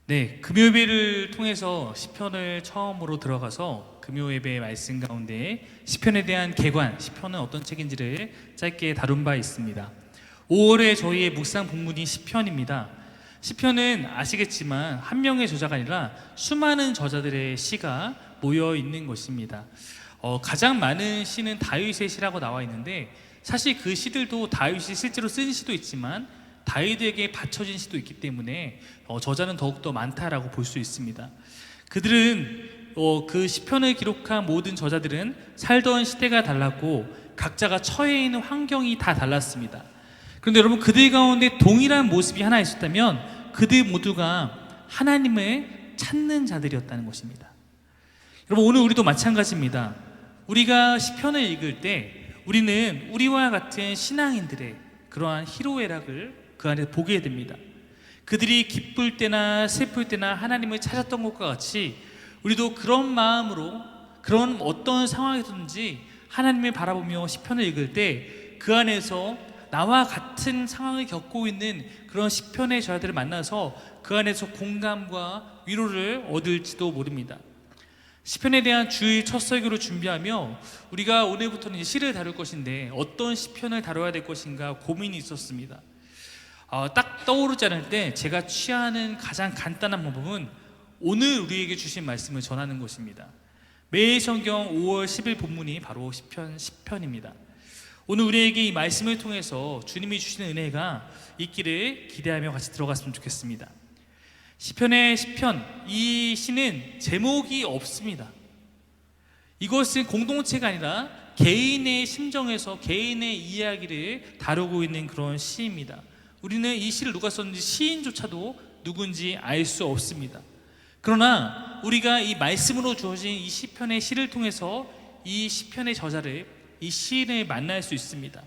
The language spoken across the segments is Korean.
네, 금요예배를 통해서 시편을 처음으로 들어가서 금요예배 말씀 가운데 시편에 대한 개관, 시편은 어떤 책인지를 짧게 다룬 바 있습니다. 5월에 저희의 묵상 본문이 시편입니다. 시편은 아시겠지만 한 명의 저자가 아니라 수많은 저자들의 시가 모여 있는 것입니다. 가장 많은 시는 다윗의 시라고 나와 있는데, 사실 그 시들도 다윗이 실제로 쓴 시도 있지만 다윗에게 바쳐진 시도 있기 때문에 저자는 더욱더 많다라고 볼 수 있습니다. 그들은 그 시편을 기록한 모든 저자들은 살던 시대가 달랐고 각자가 처해 있는 환경이 다 달랐습니다. 그런데 여러분, 그들 가운데 동일한 모습이 하나 있었다면 그들 모두가 하나님을 찾는 자들이었다는 것입니다. 여러분, 오늘 우리도 마찬가지입니다. 우리가 시편을 읽을 때 우리는 우리와 같은 신앙인들의 그러한 희로애락을 그 안에 보게 됩니다. 그들이 기쁠 때나 슬플 때나 하나님을 찾았던 것과 같이 우리도 그런 마음으로 그런 어떤 상황이든지 하나님을 바라보며 시편을 읽을 때 그 안에서 나와 같은 상황을 겪고 있는 그런 시편의 저자들을 만나서 그 안에서 공감과 위로를 얻을지도 모릅니다. 시편에 대한 주일 첫 설교를 준비하며 우리가 오늘부터는 시를 다룰 것인데 어떤 시편을 다뤄야 될 것인가 고민이 있었습니다. 딱 떠오르지 않을 때 제가 취하는 가장 간단한 방법은 오늘 우리에게 주신 말씀을 전하는 것입니다. 매일 성경 5월 10일 본문이 바로 시편 10편입니다. 오늘 우리에게 이 말씀을 통해서 주님이 주시는 은혜가 있기를 기대하며 같이 들어갔으면 좋겠습니다. 시편의 시편, 이 시는 제목이 없습니다. 이것은 공동체가 아니라 개인의 심정에서 개인의 이야기를 다루고 있는 그런 시입니다. 우리는 이 시를 누가 썼는지 시인조차도 누군지 알 수 없습니다. 그러나 우리가 이 말씀으로 주어진 이 시편의 시를 통해서 이 시편의 저자를, 이 시인을 만날 수 있습니다.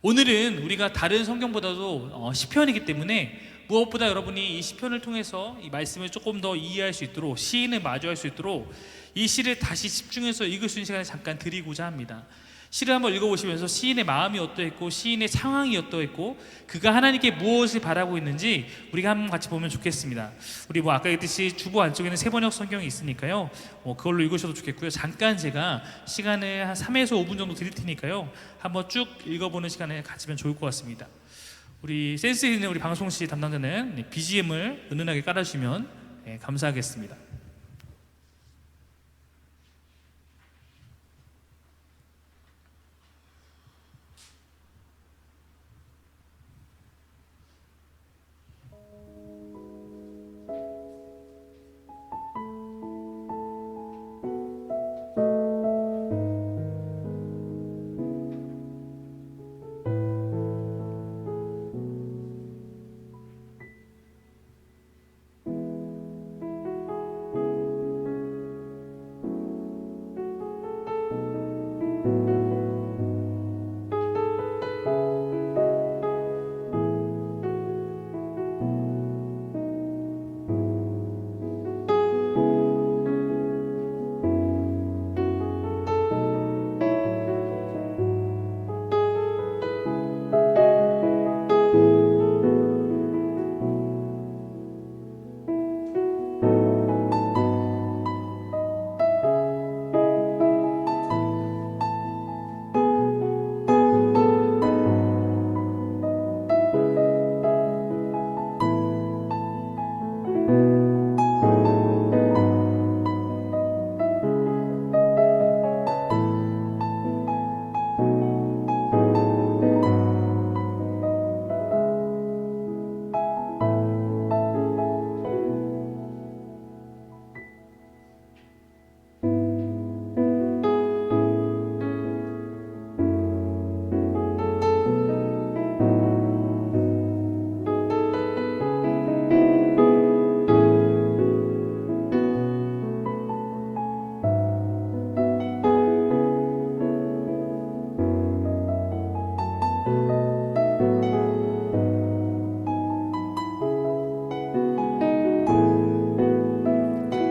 오늘은 우리가 다른 성경보다도 시편이기 때문에 무엇보다 여러분이 이 시편을 통해서 이 말씀을 조금 더 이해할 수 있도록, 시인을 마주할 수 있도록 이 시를 다시 집중해서 읽을 수 있는 시간을 잠깐 드리고자 합니다. 시를 한번 읽어보시면서 시인의 마음이 어떠했고 시인의 상황이 어떠했고 그가 하나님께 무엇을 바라고 있는지 우리가 한번 같이 보면 좋겠습니다. 우리 아까 얘기했듯이 주보 안쪽에는 세번역 성경이 있으니까요, 그걸로 읽으셔도 좋겠고요. 잠깐 제가 시간을 한 3에서 5분 정도 드릴 테니까요, 한번 쭉 읽어보는 시간을 가지면 좋을 것 같습니다. 우리 센스 있는 우리 방송시 담당자는 BGM을 은은하게 깔아주시면 감사하겠습니다.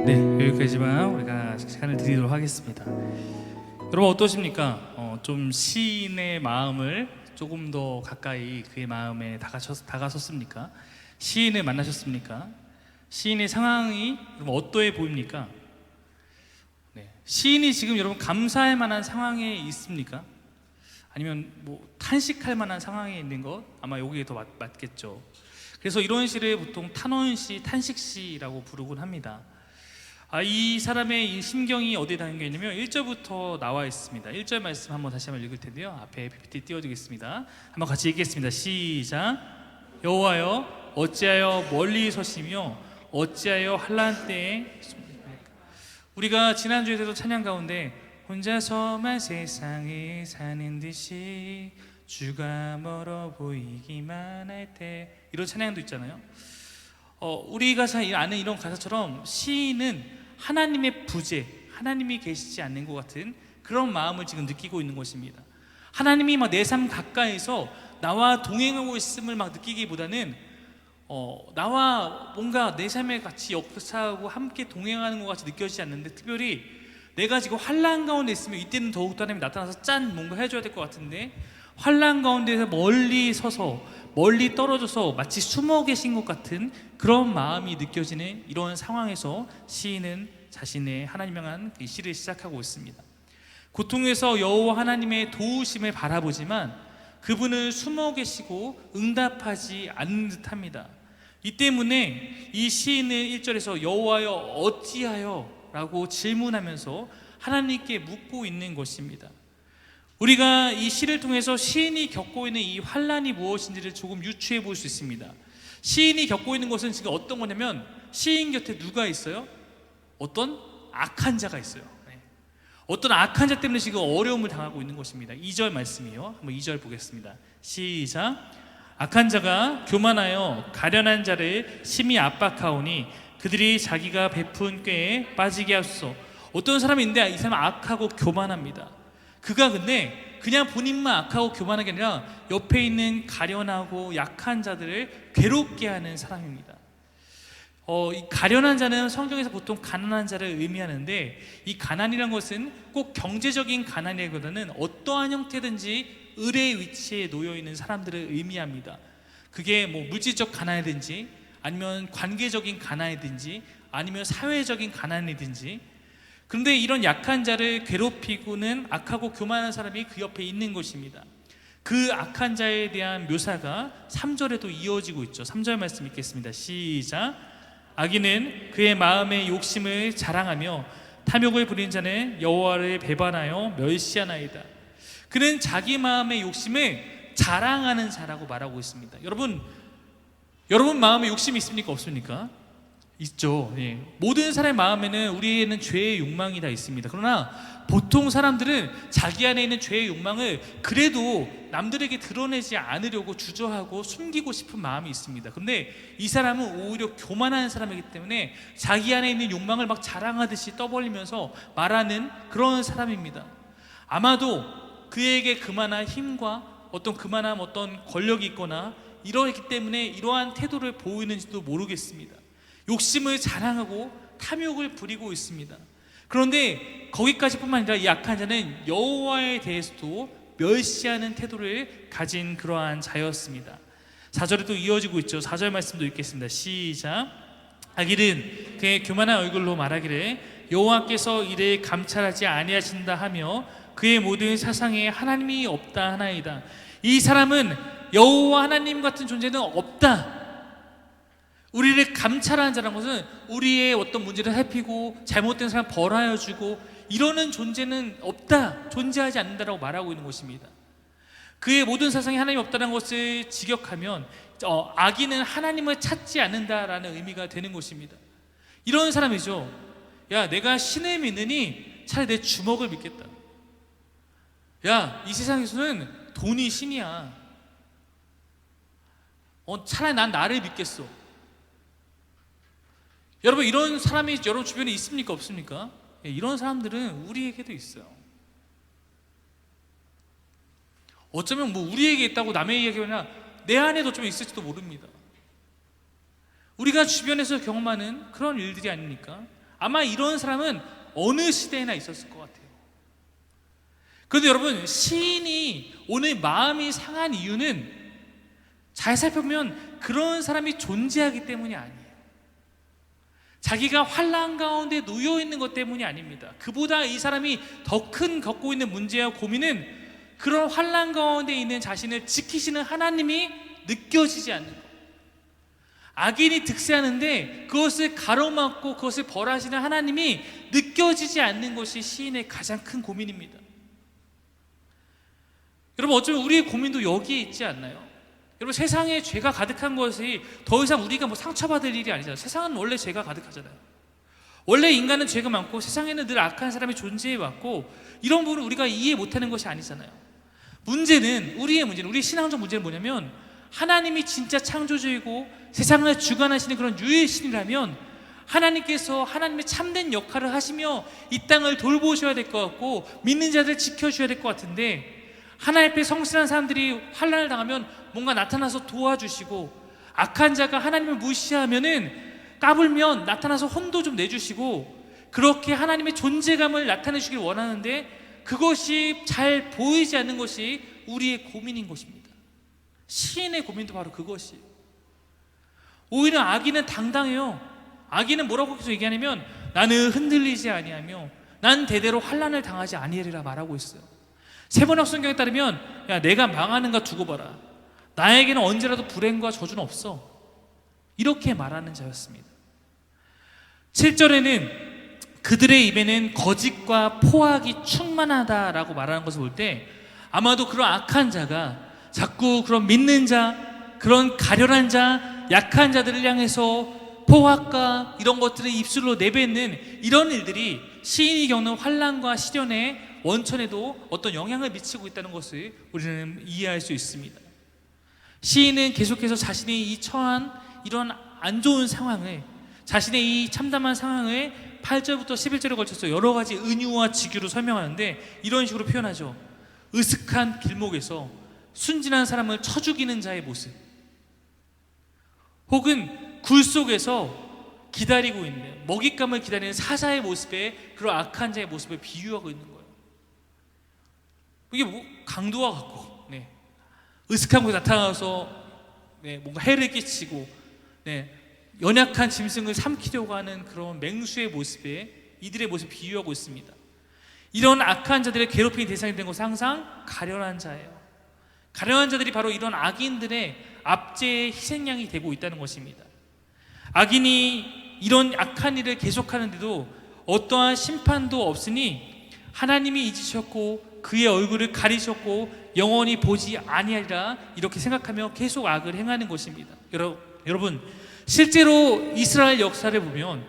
네, 여기까지만 우리가 시간을 드리도록 하겠습니다. 여러분 어떠십니까? 좀 시인의 마음을 조금 더 가까이 그의 마음에 다가섰습니까? 시인을 만나셨습니까? 시인의 상황이 여러분 어떠해 보입니까? 네. 시인이 지금 여러분 감사할 만한 상황에 있습니까? 아니면 뭐 탄식할 만한 상황에 있는 것? 아마 여기에 더 맞겠죠. 그래서 이런 시를 보통 탄원시, 탄식시라고 부르곤 합니다. 이 사람의 이 심경이 어디에 담겨 있냐면 1절부터 나와 있습니다. 1절 말씀 한번 다시 한번 읽을 텐데요. 앞에 PPT 띄워드리겠습니다. 한번 같이 읽겠습니다. 시작. 여호와여 어찌하여 멀리 서시며 어찌하여 환난 때에 우리가 지난주에도 찬양 가운데 혼자서만 세상을 사는 듯이 주가 멀어 보이기만 할 때 이런 찬양도 있잖아요. 우리가 아는 이런 가사처럼 시인은 하나님의 부재, 하나님이 계시지 않는 것 같은 그런 마음을 지금 느끼고 있는 것입니다. 하나님이 막 내 삶 가까이서 나와 동행하고 있음을 막 느끼기보다는 나와 뭔가 내 삶에 같이 역사하고 함께 동행하는 것 같이 느껴지지 않는데, 특별히 내가 지금 환난 가운데 있으면 이때는 더욱더 하나님이 나타나서 뭔가 해줘야 될 것 같은데, 환난 가운데서 멀리 서서 멀리 떨어져서 마치 숨어 계신 것 같은 그런 마음이 느껴지는 이런 상황에서 시인은 자신의 하나님 향한 이 시를 시작하고 있습니다. 고통에서 여호와 하나님의 도우심을 바라보지만 그분은 숨어 계시고 응답하지 않는 듯합니다. 이 때문에 이 시인은 1절에서 여호와여 어찌하여 라고 질문하면서 하나님께 묻고 있는 것입니다. 우리가 이 시를 통해서 시인이 겪고 있는 이 환난이 무엇인지를 조금 유추해 볼 수 있습니다. 시인이 겪고 있는 것은 지금 어떤 거냐면, 시인 곁에 누가 있어요? 어떤 악한 자가 있어요. 어떤 악한 자 때문에 지금 어려움을 당하고 있는 것입니다. 2절 말씀이요. 한번 2절 보겠습니다. 시작. 악한 자가 교만하여 가련한 자를 심히 압박하오니 그들이 자기가 베푼 꾀에 빠지게 하소서. 어떤 사람이 있는데 이 사람은 악하고 교만합니다. 그가 근데 그냥 본인만 악하고 교만한 게 아니라 옆에 있는 가련하고 약한 자들을 괴롭게 하는 사람입니다. 이 가련한 자는 성경에서 보통 가난한 자를 의미하는데, 이 가난이란 것은 꼭 경제적인 가난이라기보다는 어떠한 형태든지 을의 위치에 놓여 있는 사람들을 의미합니다. 그게 뭐 물질적 가난이든지 아니면 관계적인 가난이든지 아니면 사회적인 가난이든지. 그런데 이런 약한 자를 괴롭히고는 악하고 교만한 사람이 그 옆에 있는 것입니다. 그 악한 자에 대한 묘사가 3절에도 이어지고 있죠. 3절 말씀 읽겠습니다. 시작. 악인은 그의 마음의 욕심을 자랑하며 탐욕을 부린 자는 여호와를 배반하여 멸시하나이다. 그는 자기 마음의 욕심을 자랑하는 자라고 말하고 있습니다. 여러분 마음에 욕심이 있습니까? 없습니까? 있죠. 예. 모든 사람의 마음에는 우리에는 죄의 욕망이 다 있습니다. 그러나 보통 사람들은 자기 안에 있는 죄의 욕망을 그래도 남들에게 드러내지 않으려고 주저하고 숨기고 싶은 마음이 있습니다. 그런데 이 사람은 오히려 교만한 사람이기 때문에 자기 안에 있는 욕망을 막 자랑하듯이 떠벌리면서 말하는 그런 사람입니다. 아마도 그에게 그만한 힘과 그만한 어떤 권력이 있거나 이러기 때문에 이러한 태도를 보이는지도 모르겠습니다. 욕심을 자랑하고 탐욕을 부리고 있습니다. 그런데 거기까지뿐만 아니라 이 악한 자는 여호와에 대해서도 멸시하는 태도를 가진 그러한 자였습니다. 4절에도 이어지고 있죠. 4절 말씀도 읽겠습니다. 시작. 악인은 그의 교만한 얼굴로 말하기를 여호와께서 이를 감찰하지 아니하신다 하며 그의 모든 사상에 하나님이 없다 하나이다. 이 사람은 여호와 하나님 같은 존재는 없다. 우리를 감찰하는 자라는 것은 우리의 어떤 문제를 살피고 잘못된 사람 벌하여 주고 이러는 존재는 없다, 존재하지 않는다라고 말하고 있는 것입니다. 그의 모든 사상에 하나님이 없다는 것을 직역하면 악인은 하나님을 찾지 않는다라는 의미가 되는 것입니다. 이런 사람이죠. 야, 내가 신을 믿느니 차라리 내 주먹을 믿겠다. 야, 이 세상에서는 돈이 신이야. 차라리 난 나를 믿겠어. 여러분, 이런 사람이 여러분 주변에 있습니까? 없습니까? 예, 이런 사람들은 우리에게도 있어요. 어쩌면 뭐 우리에게 있다고 남의 얘기가 아니라 내 안에도 좀 있을지도 모릅니다. 우리가 주변에서 경험하는 그런 일들이 아닙니까? 아마 이런 사람은 어느 시대에나 있었을 것 같아요. 그런데 여러분, 시인이 오늘 마음이 상한 이유는 잘 살펴보면 그런 사람이 존재하기 때문이 아니에요. 자기가 환난 가운데 놓여 있는 것 때문이 아닙니다. 그보다 이 사람이 더 큰 겪고 있는 문제와 고민은 그런 환난 가운데 있는 자신을 지키시는 하나님이 느껴지지 않는 것. 악인이 득세하는데 그것을 가로막고 그것을 벌하시는 하나님이 느껴지지 않는 것이 시인의 가장 큰 고민입니다. 여러분, 어쩌면 우리의 고민도 여기에 있지 않나요? 여러분, 세상에 죄가 가득한 것이 더 이상 우리가 뭐 상처받을 일이 아니잖아요. 세상은 원래 죄가 가득하잖아요. 원래 인간은 죄가 많고 세상에는 늘 악한 사람이 존재해 왔고, 이런 부분을 우리가 이해 못하는 것이 아니잖아요. 우리의 신앙적 문제는 뭐냐면, 하나님이 진짜 창조주이고 세상을 주관하시는 그런 유일신이라면 하나님께서 하나님의 참된 역할을 하시며 이 땅을 돌보셔야 될 것 같고 믿는 자들 지켜주셔야 될 것 같은데, 하나님 앞에 성실한 사람들이 환난을 당하면 뭔가 나타나서 도와주시고, 악한 자가 하나님을 무시하면은 까불면 나타나서 혼도 좀 내주시고, 그렇게 하나님의 존재감을 나타내주길 원하는데 그것이 잘 보이지 않는 것이 우리의 고민인 것입니다. 시인의 고민도 바로 그것이에요. 오히려 악인은 당당해요. 악인은 뭐라고 계속 얘기하냐면, 나는 흔들리지 아니하며 난 대대로 환난을 당하지 아니하리라 말하고 있어요. 세번역 성경에 따르면, 야, 내가 망하는가 두고 봐라, 나에게는 언제라도 불행과 저주는 없어, 이렇게 말하는 자였습니다. 7절에는 그들의 입에는 거짓과 포악이 충만하다라고 말하는 것을 볼 때, 아마도 그런 악한 자가 자꾸 그런 믿는 자, 그런 가련한 자, 약한 자들을 향해서 포악과 이런 것들을 입술로 내뱉는 이런 일들이 시인이 겪는 환난과 시련의 원천에도 어떤 영향을 미치고 있다는 것을 우리는 이해할 수 있습니다. 시인은 계속해서 자신의 이 처한 이런 안 좋은 상황을, 자신의 이 참담한 상황을 8절부터 11절에 걸쳐서 여러 가지 은유와 직유로 설명하는데, 이런 식으로 표현하죠. 으슥한 길목에서 순진한 사람을 쳐 죽이는 자의 모습, 혹은 굴 속에서 기다리고 있는, 먹잇감을 기다리는 사자의 모습에 그런 악한 자의 모습을 비유하고 있는 거예요. 이게 뭐 강도와 같고, 으슥한 곳에 나타나서 뭔가 해를 끼치고 연약한 짐승을 삼키려고 하는 그런 맹수의 모습에 이들의 모습을 비유하고 있습니다. 이런 악한 자들의 괴롭힘의 대상이 된 것은 항상 가련한 자예요. 가련한 자들이 바로 이런 악인들의 압제의 희생양이 되고 있다는 것입니다. 악인이 이런 악한 일을 계속하는데도 어떠한 심판도 없으니 하나님이 잊으셨고 그의 얼굴을 가리셨고 영원히 보지 아니하리라, 이렇게 생각하며 계속 악을 행하는 것입니다. 여러분, 실제로 이스라엘 역사를 보면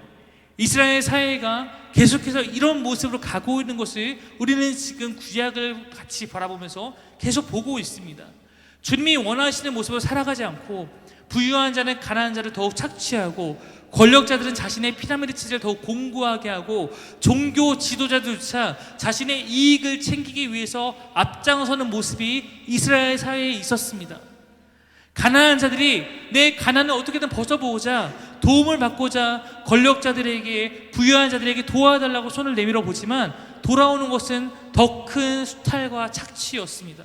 이스라엘 사회가 계속해서 이런 모습으로 가고 있는 것을 우리는 지금 구약을 같이 바라보면서 계속 보고 있습니다. 주님이 원하시는 모습으로 살아가지 않고 부유한 자는 가난한 자를 더욱 착취하고, 권력자들은 자신의 피라미드 체제를 더욱 공고하게 하고, 종교 지도자들조차 자신의 이익을 챙기기 위해서 앞장서는 모습이 이스라엘 사회에 있었습니다. 가난한 자들이 내 가난을 어떻게든 벗어보고자, 도움을 받고자 권력자들에게, 부유한 자들에게 도와달라고 손을 내밀어 보지만 돌아오는 것은 더 큰 수탈과 착취였습니다.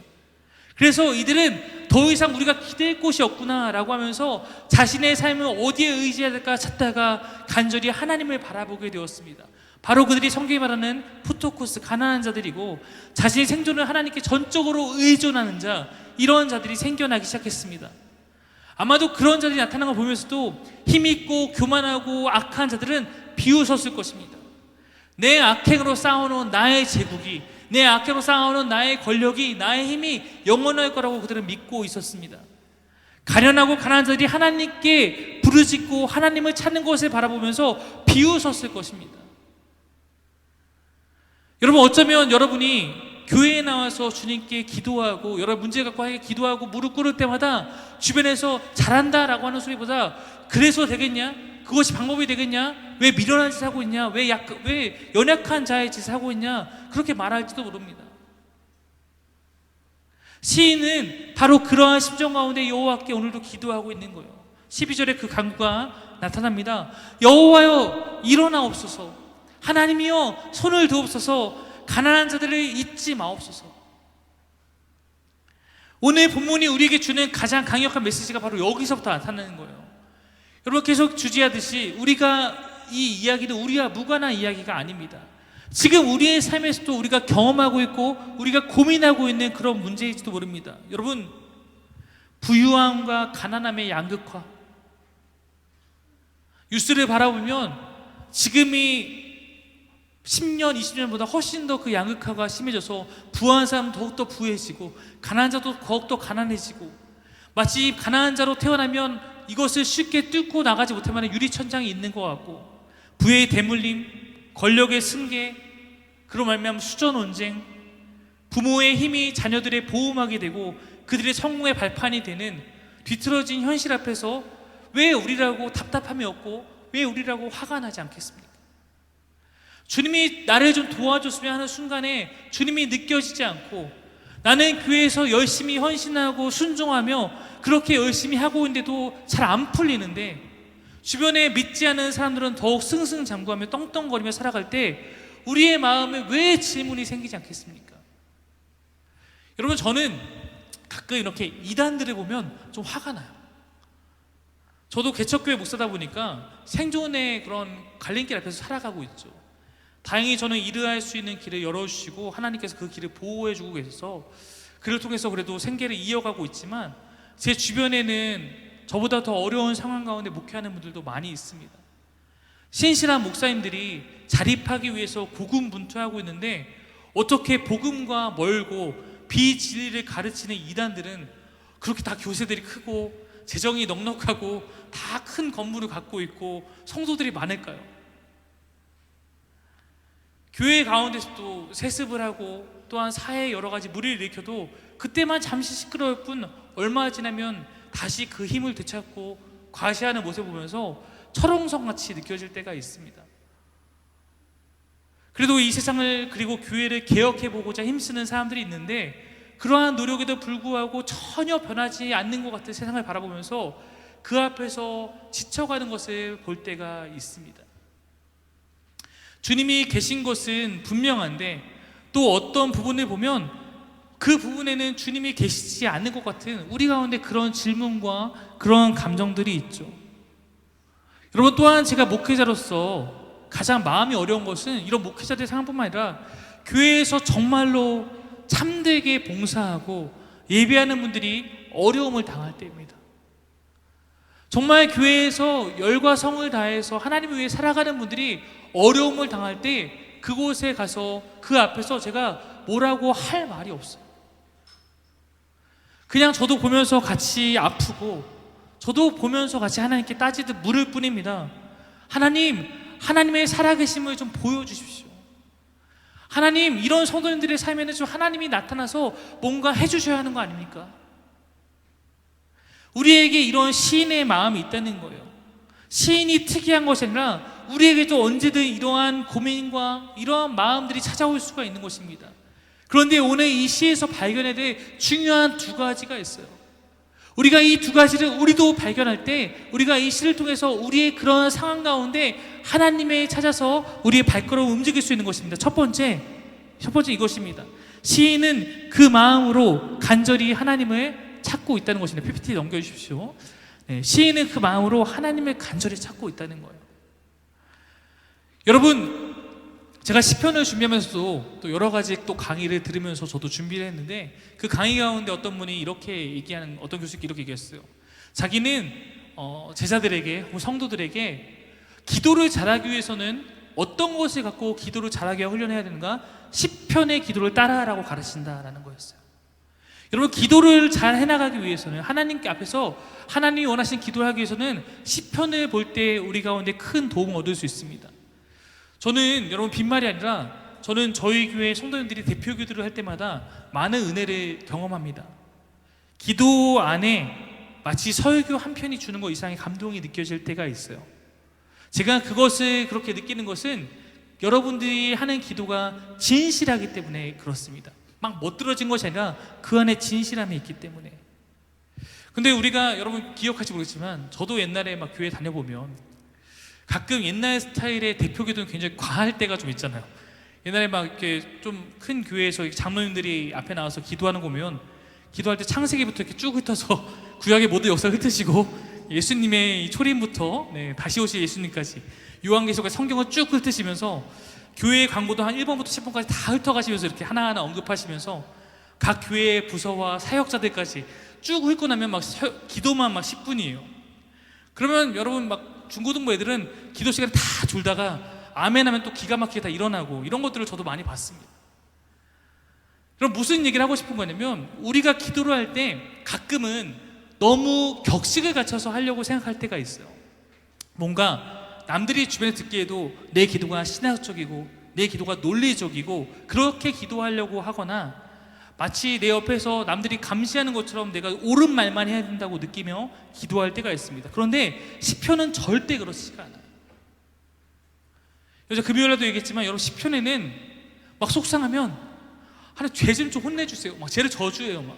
그래서 이들은 더 이상 우리가 기댈 곳이 없구나라고 하면서 자신의 삶을 어디에 의지해야 될까 찾다가 간절히 하나님을 바라보게 되었습니다. 바로 그들이 성경이 말하는 푸토코스, 가난한 자들이고, 자신의 생존을 하나님께 전적으로 의존하는 자, 이런 자들이 생겨나기 시작했습니다. 아마도 그런 자들이 나타난 걸 보면서도 힘있고 교만하고 악한 자들은 비웃었을 것입니다. 내 악행으로 쌓아놓은 나의 제국이, 내 악행으로 쌓아놓은 나의 권력이, 나의 힘이 영원할 거라고 그들은 믿고 있었습니다. 가련하고 가난한 자들이 하나님께 부르짖고 하나님을 찾는 것을 바라보면서 비웃었을 것입니다. 여러분, 어쩌면 여러분이 교회에 나와서 주님께 기도하고 여러 문제 갖고 하게 기도하고 무릎 꿇을 때마다 주변에서 잘한다라고 하는 소리보다, 그래서 되겠냐? 그것이 방법이 되겠냐? 왜 미련한 짓을 하고 있냐? 왜 연약한 자의 짓을 하고 있냐? 그렇게 말할지도 모릅니다. 시인은 바로 그러한 심정 가운데 여호와께 오늘도 기도하고 있는 거예요. 12절에 그 간구가 나타납니다. 여호와여, 일어나옵소서. 하나님이여, 손을 드옵소서. 가난한 자들을 잊지 마옵소서. 오늘 본문이 우리에게 주는 가장 강력한 메시지가 바로 여기서부터 나타나는 거예요. 여러분, 계속 주지하듯이 우리가 이 이야기는 우리와 무관한 이야기가 아닙니다. 지금 우리의 삶에서도 우리가 경험하고 있고 우리가 고민하고 있는 그런 문제일지도 모릅니다. 여러분, 부유함과 가난함의 양극화, 뉴스를 바라보면 지금이 10년, 20년보다 훨씬 더 그 양극화가 심해져서 부유한 사람은 더욱더 부유해지고 가난한 자도 더욱더 가난해지고, 마치 가난한 자로 태어나면 이것을 쉽게 뚫고 나가지 못할 만한 유리천장이 있는 것 같고, 부의 대물림, 권력의 승계, 그로 말미암아 수저 논쟁, 부모의 힘이 자녀들의 보호막이 되고 그들의 성공의 발판이 되는 뒤틀어진 현실 앞에서 왜 우리라고 답답함이 없고 왜 우리라고 화가 나지 않겠습니까? 주님이 나를 좀 도와줬으면 하는 순간에 주님이 느껴지지 않고, 나는 교회에서 열심히 헌신하고 순종하며 그렇게 열심히 하고 있는데도 잘 안 풀리는데, 주변에 믿지 않는 사람들은 더욱 승승장구하며 떵떵거리며 살아갈 때 우리의 마음에 왜 질문이 생기지 않겠습니까? 여러분, 저는 가끔 이렇게 이단들을 보면 좀 화가 나요. 저도 개척교회 목사다 보니까 생존의 그런 갈림길 앞에서 살아가고 있죠. 다행히 저는 일을 할 수 있는 길을 열어주시고 하나님께서 그 길을 보호해주고 계셔서 그를 통해서 그래도 생계를 이어가고 있지만, 제 주변에는 저보다 더 어려운 상황 가운데 목회하는 분들도 많이 있습니다. 신실한 목사님들이 자립하기 위해서 고군분투하고 있는데 어떻게 복음과 멀고 비진리를 가르치는 이단들은 그렇게 다 교세들이 크고 재정이 넉넉하고 다 큰 건물을 갖고 있고 성도들이 많을까요? 교회 가운데서도 세습을 하고 또한 사회에 여러 가지 무리를 일으켜도 그때만 잠시 시끄러울 뿐 얼마 지나면 다시 그 힘을 되찾고 과시하는 모습을 보면서 철옹성같이 느껴질 때가 있습니다. 그래도 이 세상을 그리고 교회를 개혁해보고자 힘쓰는 사람들이 있는데, 그러한 노력에도 불구하고 전혀 변하지 않는 것 같은 세상을 바라보면서 그 앞에서 지쳐가는 것을 볼 때가 있습니다. 주님이 계신 것은 분명한데 또 어떤 부분을 보면 그 부분에는 주님이 계시지 않는 것 같은 우리 가운데 그런 질문과 그런 감정들이 있죠. 여러분, 또한 제가 목회자로서 가장 마음이 어려운 것은 이런 목회자들의 상황뿐만 아니라 교회에서 정말로 참되게 봉사하고 예배하는 분들이 어려움을 당할 때입니다. 정말 교회에서 열과 성을 다해서 하나님을 위해 살아가는 분들이 어려움을 당할 때 그곳에 가서 그 앞에서 제가 뭐라고 할 말이 없어요. 그냥 저도 보면서 같이 아프고 저도 보면서 같이 하나님께 따지듯 물을 뿐입니다. 하나님, 하나님의 살아계심을 좀 보여주십시오. 하나님, 이런 성도님들의 삶에는 좀 하나님이 나타나서 뭔가 해주셔야 하는 거 아닙니까? 우리에게 이런 시인의 마음이 있다는 거예요. 시인이 특이한 것이 아니라 우리에게도 언제든 이러한 고민과 이러한 마음들이 찾아올 수가 있는 것입니다. 그런데 오늘 이 시에서 발견해야 될 중요한 두 가지가 있어요. 우리가 이 두 가지를 우리도 발견할 때 우리가 이 시를 통해서 우리의 그런 상황 가운데 하나님에 찾아서 우리의 발걸음을 움직일 수 있는 것입니다. 첫 번째 이것입니다. 시인은 그 마음으로 간절히 하나님을 찾고 있다는 것입니다. PPT 넘겨주십시오. 네, 시인은 그 마음으로 하나님을 간절히 찾고 있다는 거예요. 여러분, 제가 시편을 준비하면서도 또 여러 가지 또 강의를 들으면서 저도 준비를 했는데, 그 강의 가운데 어떤 분이 이렇게 얘기하는, 어떤 교수님이 이렇게 얘기했어요. 자기는 제자들에게 혹은 성도들에게 기도를 잘하기 위해서는 어떤 것을 갖고 기도를 잘하게 훈련해야 되는가? 시편의 기도를 따라하라고 가르친다라는 거였어요. 여러분, 기도를 잘 해나가기 위해서는 하나님께 앞에서 하나님이 원하시는 기도를 하기 위해서는 시편을 볼 때 우리 가운데 큰 도움을 얻을 수 있습니다. 저는 여러분 빈말이 아니라 저는 저희 교회 성도님들이 대표 기도를 할 때마다 많은 은혜를 경험합니다. 기도 안에 마치 설교 한 편이 주는 것 이상의 감동이 느껴질 때가 있어요. 제가 그것을 그렇게 느끼는 것은 여러분들이 하는 기도가 진실하기 때문에 그렇습니다. 막 멋들어진 것이 아니라 그 안에 진실함이 있기 때문에. 근데 우리가 여러분 기억할지 모르겠지만 저도 옛날에 막 교회 다녀보면 가끔 옛날 스타일의 대표 기도는 굉장히 과할 때가 좀 있잖아요. 옛날에 막 이렇게 좀 큰 교회에서 장로님들이 앞에 나와서 기도하는 거 보면 기도할 때 창세기부터 이렇게 쭉 흩어서 구약의 모든 역사를 흩으시고 예수님의 이 초림부터 다시 오실 예수님까지 요한계시록과 성경을 쭉 훑으시면서 교회 광고도 한 1번부터 10번까지 다 훑어가시면서 이렇게 하나하나 언급하시면서 각 교회의 부서와 사역자들까지 쭉 훑고 나면 막 기도만 막 10분이에요. 그러면 여러분 막 중고등부 애들은 기도 시간에 다 졸다가 아멘 하면 또 기가 막히게 다 일어나고 이런 것들을 저도 많이 봤습니다. 그럼 무슨 얘기를 하고 싶은 거냐면 우리가 기도를 할 때 가끔은 너무 격식을 갖춰서 하려고 생각할 때가 있어요. 뭔가 남들이 주변에 듣기에도 내 기도가 신학적이고 내 기도가 논리적이고 그렇게 기도하려고 하거나 마치 내 옆에서 남들이 감시하는 것처럼 내가 옳은 말만 해야 된다고 느끼며 기도할 때가 있습니다. 그런데 시편은 절대 그렇지가 않아요. 그래서 금요일에도 얘기했지만 여러분 시편에는 막 속상하면 하나님 죄 좀 혼내주세요. 막 죄를 저주해요. 막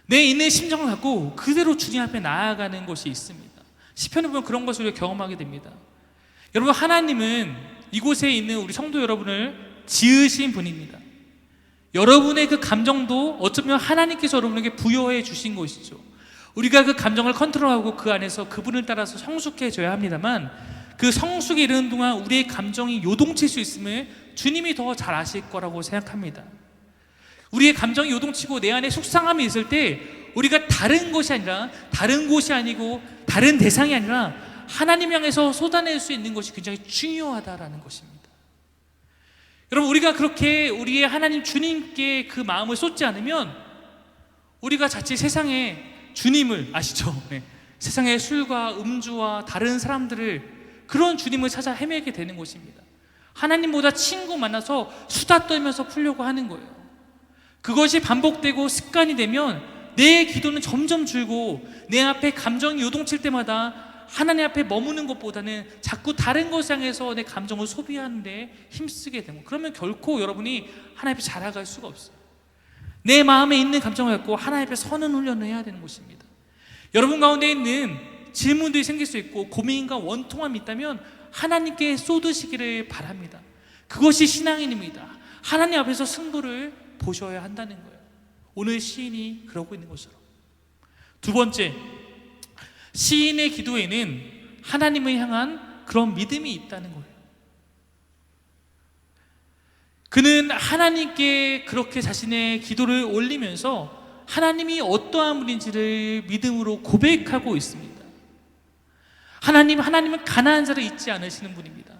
내 있는 심정을 갖고 그대로 주님 앞에 나아가는 것이 있습니다. 시편에 보면 그런 것을 우리가 경험하게 됩니다. 여러분 하나님은 이곳에 있는 우리 성도 여러분을 지으신 분입니다. 여러분의 그 감정도 어쩌면 하나님께서 여러분에게 부여해 주신 것이죠. 우리가 그 감정을 컨트롤하고 그 안에서 그분을 따라서 성숙해져야 합니다만 그 성숙에 이르는 동안 우리의 감정이 요동칠 수 있음을 주님이 더 잘 아실 거라고 생각합니다. 우리의 감정이 요동치고 내 안에 속상함이 있을 때 우리가 다른 것이 아니라 다른 곳이 아니고 다른 대상이 아니라 하나님 향해서 쏟아낼 수 있는 것이 굉장히 중요하다라는 것입니다. 여러분 우리가 그렇게 우리의 하나님 주님께 그 마음을 쏟지 않으면 우리가 자칫 세상에 주님을 아시죠? 세상의 술과 음주와 다른 사람들을 그런 주님을 찾아 헤매게 되는 것입니다. 하나님보다 친구 만나서 수다 떨면서 풀려고 하는 거예요. 그것이 반복되고 습관이 되면 내 기도는 점점 줄고 내 앞에 감정이 요동칠 때마다 하나님 앞에 머무는 것보다는 자꾸 다른 것 향해서 내 감정을 소비하는 데 힘쓰게 되고 그러면 결코 여러분이 하나님 앞에 자라갈 수가 없어요. 내 마음에 있는 감정을 갖고 하나님 앞에 서는 훈련을 해야 되는 것입니다. 여러분 가운데 있는 질문들이 생길 수 있고 고민과 원통함이 있다면 하나님께 쏟으시기를 바랍니다. 그것이 신앙인입니다. 하나님 앞에서 승부를 보셔야 한다는 거예요. 오늘 시인이 그러고 있는 것처럼. 두 번째, 시인의 기도에는 하나님을 향한 그런 믿음이 있다는 거예요. 그는 하나님께 그렇게 자신의 기도를 올리면서 하나님이 어떠한 분인지를 믿음으로 고백하고 있습니다. 하나님은 가난한 자를 잊지 않으시는 분입니다.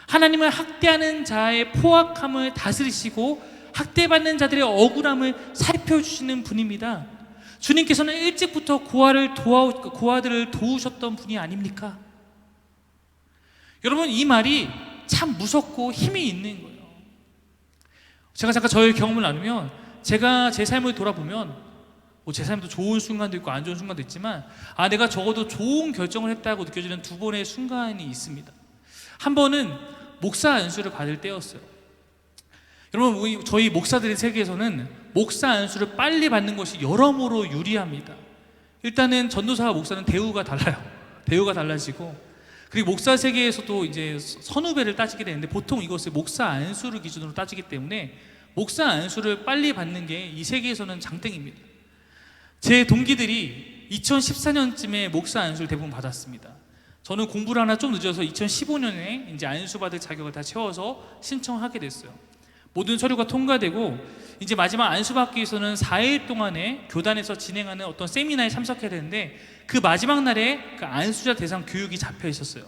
하나님은 학대하는 자의 포악함을 다스리시고 학대받는 자들의 억울함을 살펴주시는 분입니다. 주님께서는 일찍부터 고아들을 도우셨던 분이 아닙니까? 여러분 이 말이 참 무섭고 힘이 있는 거예요. 제가 잠깐 저의 경험을 나누면 제가 제 삶을 돌아보면 제 삶도 좋은 순간도 있고 안 좋은 순간도 있지만 내가 적어도 좋은 결정을 했다고 느껴지는 두 번의 순간이 있습니다. 한 번은 목사 안수를 받을 때였어요. 여러분 저희 목사들의 세계에서는 목사 안수를 빨리 받는 것이 여러모로 유리합니다. 일단은 전도사와 목사는 대우가 달라요. 대우가 달라지고 그리고 목사 세계에서도 이제 선후배를 따지게 되는데 보통 이것을 목사 안수를 기준으로 따지기 때문에 목사 안수를 빨리 받는 게 이 세계에서는 장땡입니다. 제 동기들이 2014년쯤에 목사 안수를 대부분 받았습니다. 저는 공부를 하나 좀 늦어서 2015년에 이제 안수 받을 자격을 다 채워서 신청하게 됐어요. 모든 서류가 통과되고 이제 마지막 안수 받기 위해서는 4일 동안에 교단에서 진행하는 어떤 세미나에 참석해야 되는데 그 마지막 날에 그 안수자 대상 교육이 잡혀 있었어요.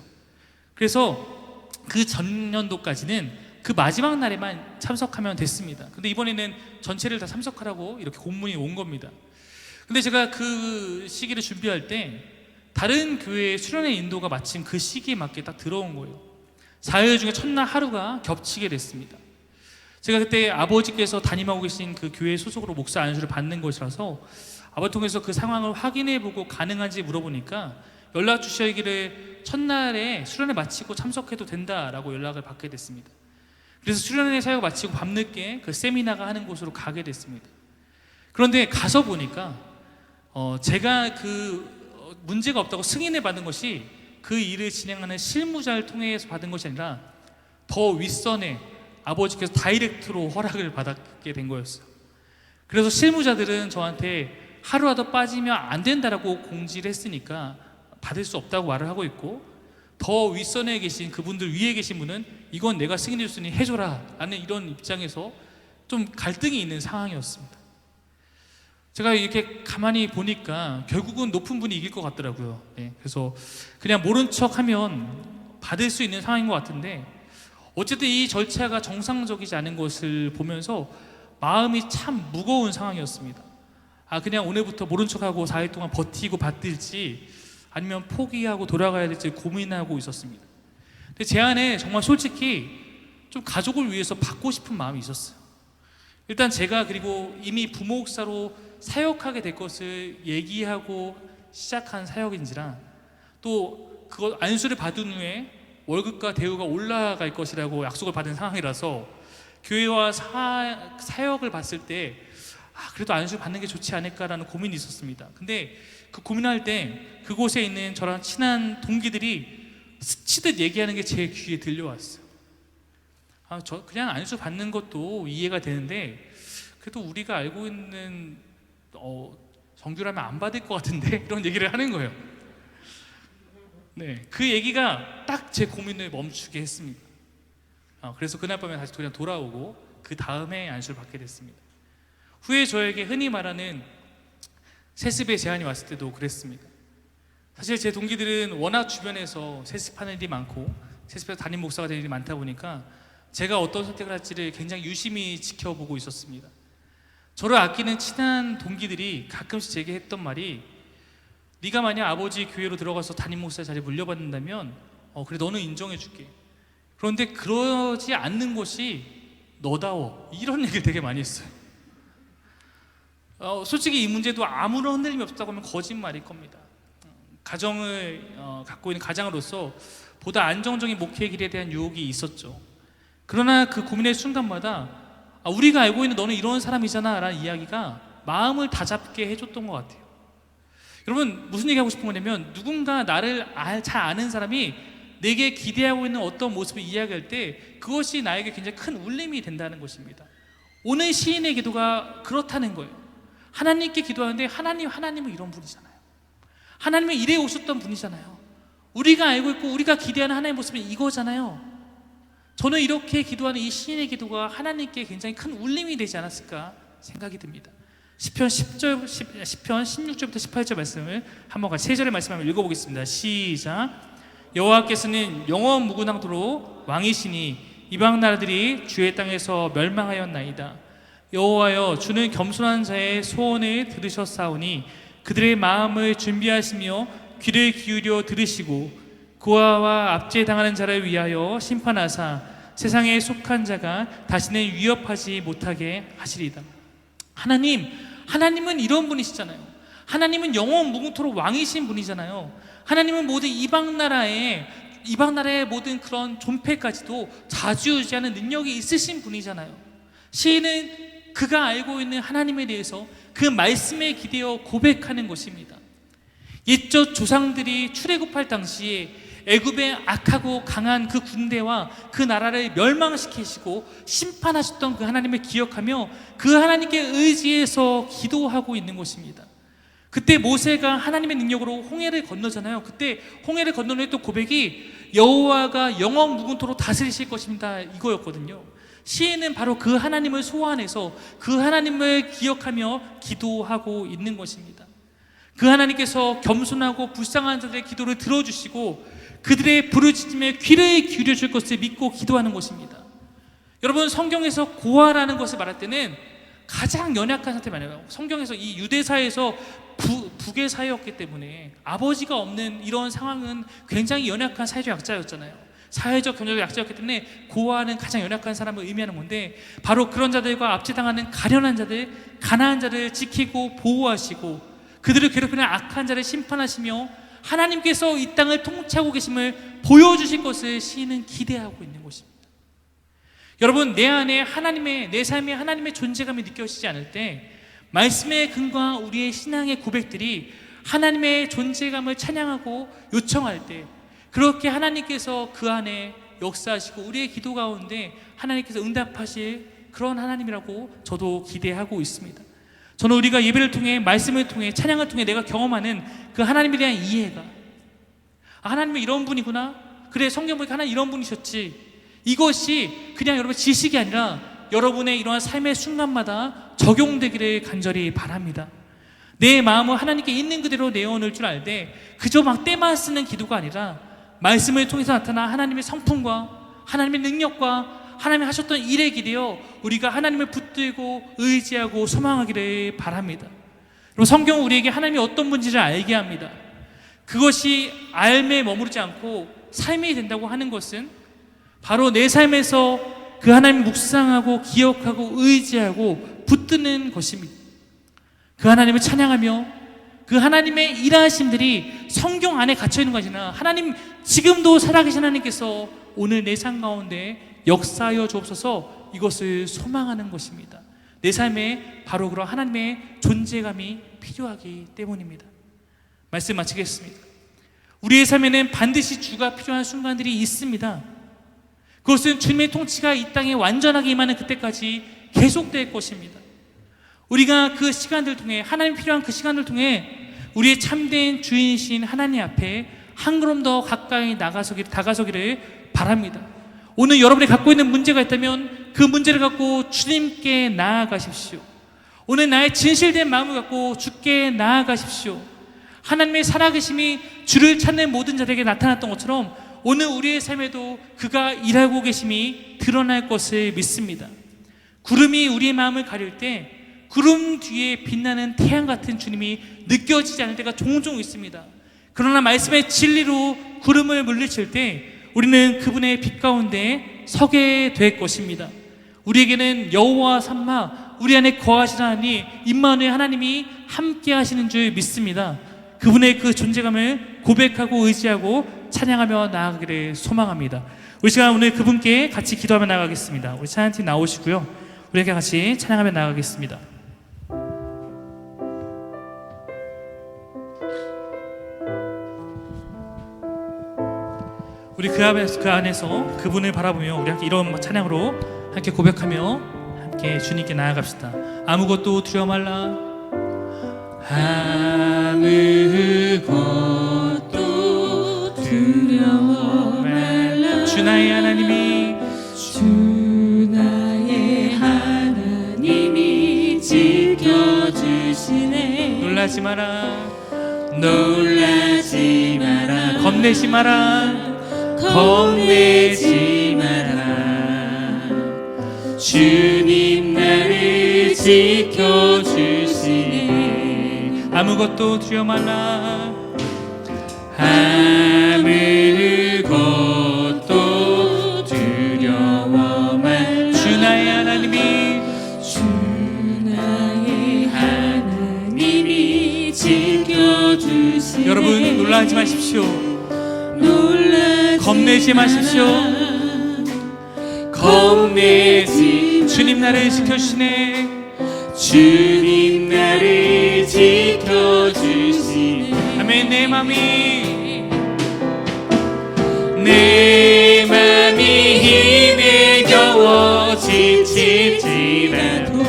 그래서 그 전년도까지는 그 마지막 날에만 참석하면 됐습니다. 근데 이번에는 전체를 다 참석하라고 이렇게 공문이 온 겁니다. 근데 제가 그 시기를 준비할 때 다른 교회의 수련회 인도가 마침 그 시기에 맞게 딱 들어온 거예요. 4일 중에 첫날 하루가 겹치게 됐습니다. 제가 그때 아버지께서 담임하고 계신 그 교회 소속으로 목사 안수를 받는 것이라서 아버지 통해서 그 상황을 확인해보고 가능한지 물어보니까 연락 주시기를 첫날에 수련회 마치고 참석해도 된다라고 연락을 받게 됐습니다. 그래서 수련회 사역 마치고 밤늦게 그 세미나가 하는 곳으로 가게 됐습니다. 그런데 가서 보니까 제가 문제가 없다고 승인을 받은 것이 그 일을 진행하는 실무자를 통해서 받은 것이 아니라 더 윗선에 아버지께서 다이렉트로 허락을 받게 된 거였어요. 그래서 실무자들은 저한테 하루라도 빠지면 안 된다라고 공지를 했으니까 받을 수 없다고 말을 하고 있고, 더 윗선에 계신 그분들, 위에 계신 분은 이건 내가 승인해 줬으니 해줘라 라는 이런 입장에서 좀 갈등이 있는 상황이었습니다. 제가 이렇게 가만히 보니까 결국은 높은 분이 이길 것 같더라고요. 그래서 그냥 모른 척하면 받을 수 있는 상황인 것 같은데, 어쨌든 이 절차가 정상적이지 않은 것을 보면서 마음이 참 무거운 상황이었습니다. 그냥 오늘부터 모른 척하고 4일 동안 버티고 받을지 아니면 포기하고 돌아가야 될지 고민하고 있었습니다. 근데 제 안에 정말 솔직히 좀 가족을 위해서 받고 싶은 마음이 있었어요. 일단 제가 그리고 이미 부목사로 사역하게 될 것을 얘기하고 시작한 사역인지라, 또 그거 안수를 받은 후에 월급과 대우가 올라갈 것이라고 약속을 받은 상황이라서 교회와 사역을 봤을 때 그래도 안수 받는 게 좋지 않을까라는 고민이 있었습니다. 근데 그 고민할 때 그곳에 있는 저랑 친한 동기들이 스치듯 얘기하는 게 제 귀에 들려왔어요. 저 그냥 안수 받는 것도 이해가 되는데 그래도 우리가 알고 있는 정규라면 안 받을 것 같은데 이런 얘기를 하는 거예요. 그 얘기가 딱 제 고민을 멈추게 했습니다. 그래서 그날 밤에 다시 그냥 돌아오고 그 다음에 안수를 받게 됐습니다. 후에 저에게 흔히 말하는 세습의 제안이 왔을 때도 그랬습니다. 사실 제 동기들은 워낙 주변에서 세습하는 일이 많고 세습에서 담임 목사가 될 일이 많다 보니까 제가 어떤 선택을 할지를 굉장히 유심히 지켜보고 있었습니다. 저를 아끼는 친한 동기들이 가끔씩 제게 했던 말이, 네가 만약 아버지 교회로 들어가서 담임 목사 자리 물려받는다면 그래 너는 인정해 줄게. 그런데 그러지 않는 것이 너다워. 이런 얘기를 되게 많이 했어요. 솔직히 이 문제도 아무런 흔들림이 없다고 하면 거짓말일 겁니다. 가정을 갖고 있는 가장으로서 보다 안정적인 목회의 길에 대한 유혹이 있었죠. 그러나 그 고민의 순간마다 우리가 알고 있는 너는 이런 사람이잖아 라는 이야기가 마음을 다잡게 해줬던 것 같아요. 여러분, 무슨 얘기하고 싶은 거냐면, 누군가 나를 잘 아는 사람이 내게 기대하고 있는 어떤 모습을 이야기할 때 그것이 나에게 굉장히 큰 울림이 된다는 것입니다. 오늘 시인의 기도가 그렇다는 거예요. 하나님께 기도하는데 하나님은 이런 분이잖아요. 하나님은 이래 오셨던 분이잖아요. 우리가 알고 있고 우리가 기대하는 하나님의 모습은 이거잖아요. 저는 이렇게 기도하는 이 시인의 기도가 하나님께 굉장히 큰 울림이 되지 않았을까 생각이 듭니다. 시편 16절부터 18절 말씀을 한번 같이 3절의 말씀 한번 읽어보겠습니다. 시작. 여호와께서는 영원 무궁하도록 왕이시니 이방 나라들이 주의 땅에서 멸망하였나이다. 여호와여, 주는 겸손한 자의 소원을 들으셨사오니 그들의 마음을 준비하시며 귀를 기울여 들으시고 고아와 압제당하는 자를 위하여 심판하사 세상에 속한 자가 다시는 위협하지 못하게 하시리다. 하나님은 이런 분이시잖아요. 하나님은 영원 무궁토록 왕이신 분이잖아요. 하나님은 모든 이방 나라의 모든 그런 존폐까지도 좌지우지하는 능력이 있으신 분이잖아요. 시인은 그가 알고 있는 하나님에 대해서 그 말씀에 기대어 고백하는 것입니다. 옛적 조상들이 출애굽할 당시에 애굽의 악하고 강한 그 군대와 그 나라를 멸망시키시고 심판하셨던 그 하나님을 기억하며 그 하나님께 의지해서 기도하고 있는 것입니다. 그때 모세가 하나님의 능력으로 홍해를 건너잖아요. 그때 홍해를 건너는 했던 고백이 여호와가 영원 무궁토록 다스리실 것입니다, 이거였거든요. 시인은 바로 그 하나님을 소환해서 그 하나님을 기억하며 기도하고 있는 것입니다. 그 하나님께서 겸손하고 불쌍한 자들의 기도를 들어주시고 그들의 부르짖음에 귀를 기울여 줄 것을 믿고 기도하는 것입니다. 여러분, 성경에서 고아라는 것을 말할 때는 가장 연약한 상태 말이에요. 성경에서 이 유대사에서 북의 사회였기 때문에 아버지가 없는 이런 상황은 굉장히 연약한 사회적 약자였잖아요. 사회적 경제적 약자였기 때문에 고아는 가장 연약한 사람을 의미하는 건데, 바로 그런 자들과 압제당하는 가련한 자들, 가난한 자를 지키고 보호하시고 그들을 괴롭히는 악한 자를 심판하시며 하나님께서 이 땅을 통치하고 계심을 보여주실 것을 시인은 기대하고 있는 것입니다. 여러분, 내 안에 내 삶에 하나님의 존재감이 느껴지지 않을 때 말씀에 근거한 우리의 신앙의 고백들이 하나님의 존재감을 찬양하고 요청할 때 그렇게 하나님께서 그 안에 역사하시고 우리의 기도 가운데 하나님께서 응답하실 그런 하나님이라고 저도 기대하고 있습니다. 저는 우리가 예배를 통해, 말씀을 통해, 찬양을 통해 내가 경험하는 그 하나님에 대한 이해가, 하나님은 이런 분이구나, 그래 성경 보니까 하나님 이런 분이셨지, 이것이 그냥 여러분 지식이 아니라 여러분의 이러한 삶의 순간마다 적용되기를 간절히 바랍니다. 내 마음을 하나님께 있는 그대로 내어놓을 줄 알되 그저 막 때만 쓰는 기도가 아니라 말씀을 통해서 나타난 하나님의 성품과 하나님의 능력과 하나님이 하셨던 일에 기대어 우리가 하나님을 붙들고 의지하고 소망하기를 바랍니다. 여러분, 성경은 우리에게 하나님이 어떤 분인지를 알게 합니다. 그것이 알매 머무르지 않고 삶이 된다고 하는 것은 바로 내 삶에서 그 하나님을 묵상하고 기억하고 의지하고 붙드는 것입니다. 그 하나님을 찬양하며 그 하나님의 일하심들이 성경 안에 갇혀있는 것이 아니라 하나님, 지금도 살아계신 하나님께서 오늘 내 삶 가운데 역사하여 주옵소서, 이것을 소망하는 것입니다. 내 삶에 바로 그런 하나님의 존재감이 필요하기 때문입니다. 말씀 마치겠습니다. 우리의 삶에는 반드시 주가 필요한 순간들이 있습니다. 그것은 주님의 통치가 이 땅에 완전하게 임하는 그때까지 계속될 것입니다. 우리가 그 시간들 통해, 하나님 필요한 그 시간을 통해 우리의 참된 주인이신 하나님 앞에 한 걸음 더 가까이 다가서기를 바랍니다. 오늘 여러분이 갖고 있는 문제가 있다면 그 문제를 갖고 주님께 나아가십시오. 오늘 나의 진실된 마음을 갖고 주께 나아가십시오. 하나님의 살아계심이 주를 찾는 모든 자들에게 나타났던 것처럼 오늘 우리의 삶에도 그가 일하고 계심이 드러날 것을 믿습니다. 구름이 우리의 마음을 가릴 때 구름 뒤에 빛나는 태양 같은 주님이 느껴지지 않을 때가 종종 있습니다. 그러나 말씀의 진리로 구름을 물리칠 때 우리는 그분의 빛 가운데 서게 될 것입니다. 우리에게는 여호와 삼마, 우리 안에 거하시는 하나님 임마누엘 하나님이 함께 하시는 줄 믿습니다. 그분의 그 존재감을 고백하고 의지하고 찬양하며 나아가기를 소망합니다. 우리 시간 오늘 그분께 같이 기도하며 나아가겠습니다. 우리 찬양팀 나오시고요, 우리에게 같이 찬양하며 나아가겠습니다. 우리 그 안에서 그분을 바라보며 우리 함께 이런 찬양으로 함께 고백하며 함께 주님께 나아갑시다. 아무것도 두려워 말라, 아무것도 두려워 말라. 주 나의 하나님이, 주 나의 하나님이 지켜주시네. 놀라지 마라, 놀라지 마라. 겁내지 마라, 겁내지 마라. 주님 나를 지켜주시네. 아무것도 두려워 말라, 아무것도 두려워 말라. 주 나의 하나님이, 주 나의 하나님이 지켜주시네. 여러분 놀라지 마십시오, 놀라지 겁내지 마십시오. 겁내지 주님 나를 지켜주시네. 주님 나를 지켜주시네. 아멘. 내 맘이 힘에 겨워 지칠지라도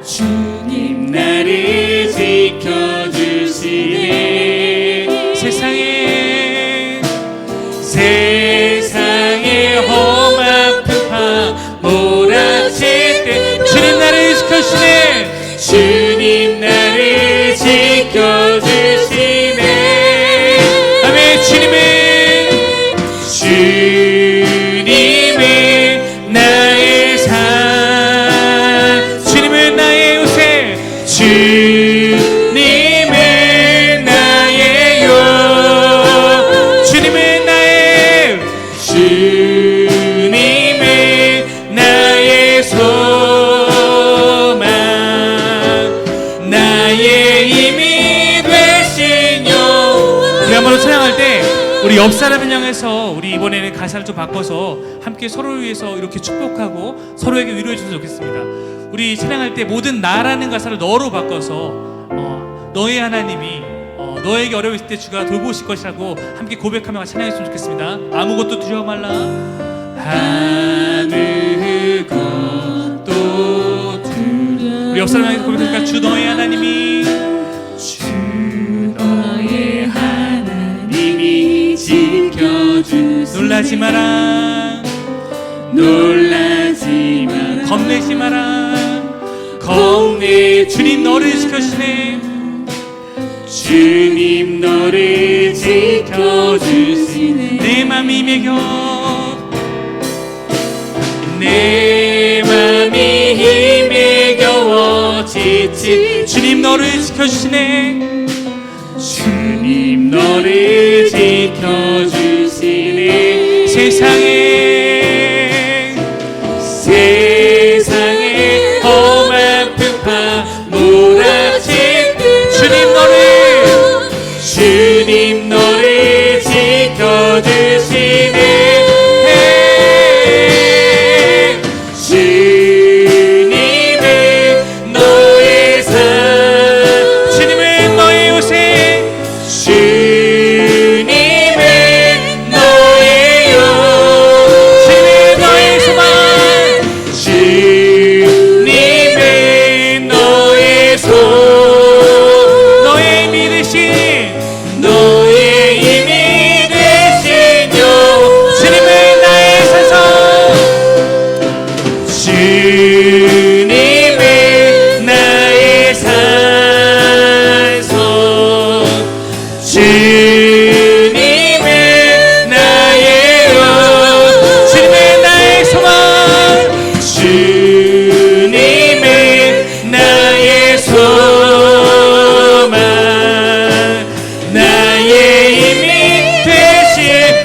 주님 나를 지켜주시네. 세상에 험한 풍파 몰아칠 때 주님 나를 지켜주시네. 주님 나를 지켜주시네. 아멘. 주님은 나의 산, 주님은 나의 요새, 주님은 나의 용, 주님은 나의 소망, 나의 힘이 되신 영원. 우리 한번 찬양할 때 우리 옆 사람을 향해서 우리 이번에는 가사를 좀 바꿔서 함께 서로를 위해서 이렇게 축복하고 서로에게 위로해 주셨으면 좋겠습니다. 우리 찬양할 때 모든 나라는 가사를 너로 바꿔서 너의 하나님이 너에게 어려울 때 주가 돌보실 것이라고 함께 고백하며 찬양했으면 좋겠습니다. 아무것도 두려워 말라, 아무것도 두려워. 우리 옆 사람에게 고백하니까 주 너의 하나님이 너의 하나님이 지켜주시네. 놀라지 마라 놀라지 마라 겁내지 마라 겁내지 주님 너를 지켜주시네 주님 너를 지켜주시네. 내 맘이 힘에 겨워 내 맘이 힘에 겨워 지친 주님 너를 지켜주시네 주님 너를 지켜주시네. 세상에 험한 풍파 몰아칠 듯 주님 너를 지켜주시네. 주님은 너의 산 주님은 너의 요새 주님은 너의 영 주님은 너의 소망 주님은 너의 손 너의 힘이 되신 너의 힘이 되신 영 주님은 나의 산성 주님은 나의 산성 주님은 나의 영 주님은 나의 소망 주님은 나의 소망 나의 힘이 되신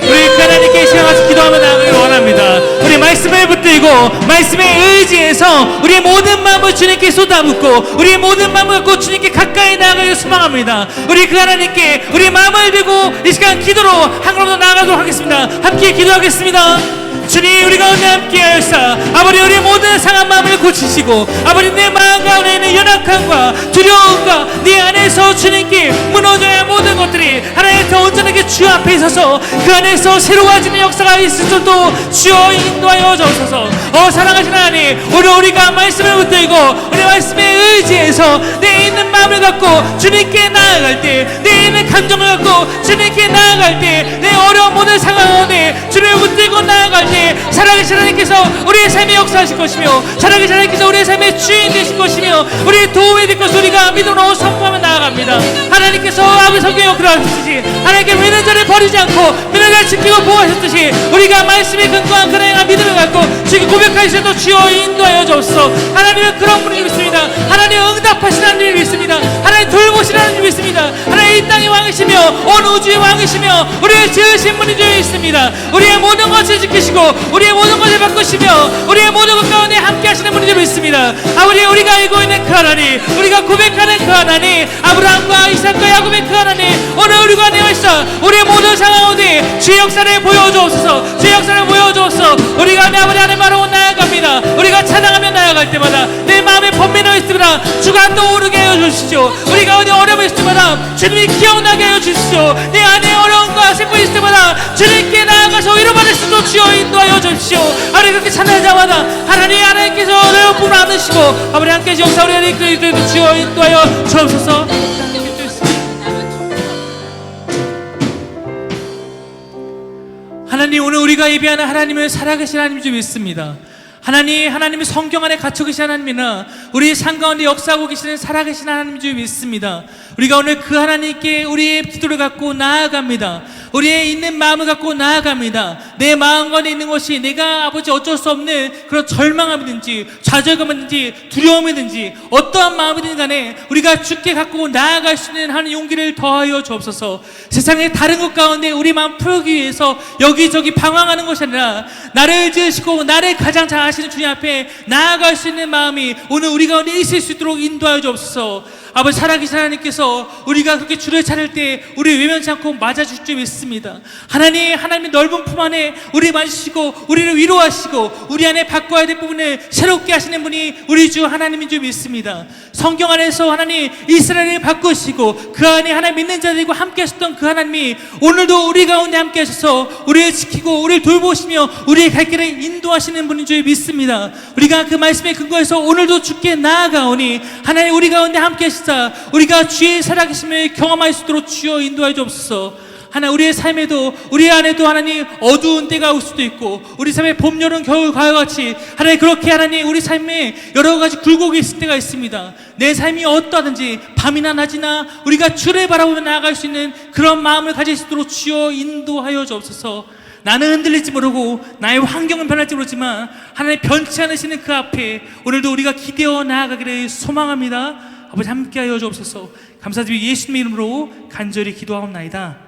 우리 하나님께 이 시간 와서 기도하며 나가길 원합니다. 우리 말씀을 붙들고 말씀에 의지해서 우리의 모든 마음을 주님께 쏟아붓고 우리의 모든 마음을 갖고 주님께 가까이 나아가길 소망합니다. 우리 그 하나님께 우리 마음을 들고 이 시간 기도로 한 걸음 더 나아가도록 하겠습니다. 함께 기도하겠습니다. 주님 우리 가운데 함께하여사 아버지 우리의 모든 상한 마음을 고치시고 아버지 내 마음 가운데 있는 연약함과 두려움과 네 안에서 주님께 무너져야 할 모든 것들이 하나님 더 온전하게 주 앞에 있어서 그 안에서 새로워지는 역사가 있을 줄도 주여 인도하여 주옵소서. 사랑하시는 하나님 오늘 우리가 말씀을 붙들고 우리 말씀에 의지해서 내 있는 마음을 갖고 주님께 나아갈 때 내 있는 감정을 갖고 주님께 나아갈 때 내 어려운 모든 상황 가운데 주님을 붙들고 나아갈 때 살아계신 하나님께서 우리의 삶에 역사하실 것이며 살아계신 하나님께서 우리의 삶의 주인 되실 것이며 우리의 도움이 될 것을 우리가 믿음으로 선포하며 나아갑니다. 하나님께서 아버지 성경에 그러하셨듯이 하나님께 믿는 자를 버리지 않고 믿는 자를 지키고 보호하셨듯이 우리가 말씀에 근거한 그런 행한 믿음을 갖고 지금 고백하시도 주여 인도하여 주옵소서. 하나님은 그런 분을 믿습니다. 하나님 응답하시는 하나님을 믿습니다. 하나님 돌보시는 하나님을 믿습니다. 하나님 이 땅의 왕이시며 온 우주의 왕이시며 우리의 지으신 분이 되어 있습니다. 우리의 모든 것을 지키시고 우리의 모든 것을 바꾸시며 우리의 모든 것 가운데 함께 하시는 분이 되어 있습니다. 아버지 우리가 알고 있는 그 하나님 우리가 고백하는 그 하나님 아브라함과 이삭과 야곱의 그 하나님 오늘 우리가 내어있어 우리의 모든 상황 가운데 주의 역사를 보여주옵소서. 주의 역사를 보여주옵소서. 우리가 내 아버지 하나님 바로 나아갑니다. 우리가 찬양하며 나아갈 때마다 내 마음에 번민을 있을 때마다 주가 떠오르게 하여 주시죠. 우리가 어디 어려움이 있을 때마다 주님이 기억나게 하여 주시죠. 내 안에 어려움과 슬픔이 있을 때마다 주님께 나아가서 위로받을 수도 주여 인도하여 주십시오. 하나님 그렇게 찬양하자마자 하나님께서 어려운 분을 안으시고 아버지 함께 역사 우리 안에 그리스도도 주여 인도하여 주옵소서. 하나님 오늘 우리가 예배하는 하나님은 살아계신 하나님 줄 믿습니다. 하나님은 성경 안에 갇혀 계신 하나님이나 우리의 삶 가운데 역사하고 계시는 살아계신 하나님 줄 믿습니다. 우리가 오늘 그 하나님께 우리의 기도를 갖고 나아갑니다. 우리의 있는 마음을 갖고 나아갑니다. 내 마음 가운데 있는 것이 내가 아버지 어쩔 수 없는 그런 절망함이든지 좌절감이든지 두려움이든지 어떠한 마음이든 간에 우리가 주께 갖고 나아갈 수 있는 하나님 용기를 더하여 주옵소서. 세상의 다른 것 가운데 우리 마음 풀기 위해서 여기저기 방황하는 것이 아니라 나를 지으시고 나를 가장 잘 아시는 주님 앞에 나아갈 수 있는 마음이 오늘 우리 가운데 있을 수 있도록 인도하여 주옵소서. 아버지 살아계신 하나님께서 우리가 그렇게 주를 찾을 때 우리 외면치 않고 맞아줄 줄 믿습니다. 믿습니다. 하나님의 넓은 품 안에 우리 만지시고 우리를 위로하시고 우리 안에 바꿔야 될 부분을 새롭게 하시는 분이 우리 주 하나님인 줄 믿습니다. 성경 안에서 하나님 이스라엘을 바꾸시고 그 안에 하나님 믿는 자들과 함께 하셨던 그 하나님이 오늘도 우리 가운데 함께 하셔서 우리를 지키고 우리를 돌보시며 우리의 갈 길을 인도하시는 분인 줄 믿습니다. 우리가 그 말씀에 근거해서 오늘도 주께 나아가오니 하나님 우리 가운데 함께 하시사 우리가 주의 살아계심을 경험할 수 있도록 주여 인도하여 주옵소서. 하나님 우리의 삶에도 우리 안에도 하나님 어두운 때가 올 수도 있고 우리 삶에 봄, 여름, 겨울, 가을과 같이 하나님 그렇게 하나님 우리 삶에 여러 가지 굴곡이 있을 때가 있습니다. 내 삶이 어떠하든지 밤이나 낮이나 우리가 주를 바라보며 나아갈 수 있는 그런 마음을 가질 수 있도록 주여 인도하여 주옵소서. 나는 흔들릴지 모르고 나의 환경은 변할지 모르지만 하나님 변치 않으시는 그 앞에 오늘도 우리가 기대어 나아가기를 소망합니다. 아버지 함께하여 주옵소서. 감사드리고 예수님의 이름으로 간절히 기도하옵나이다.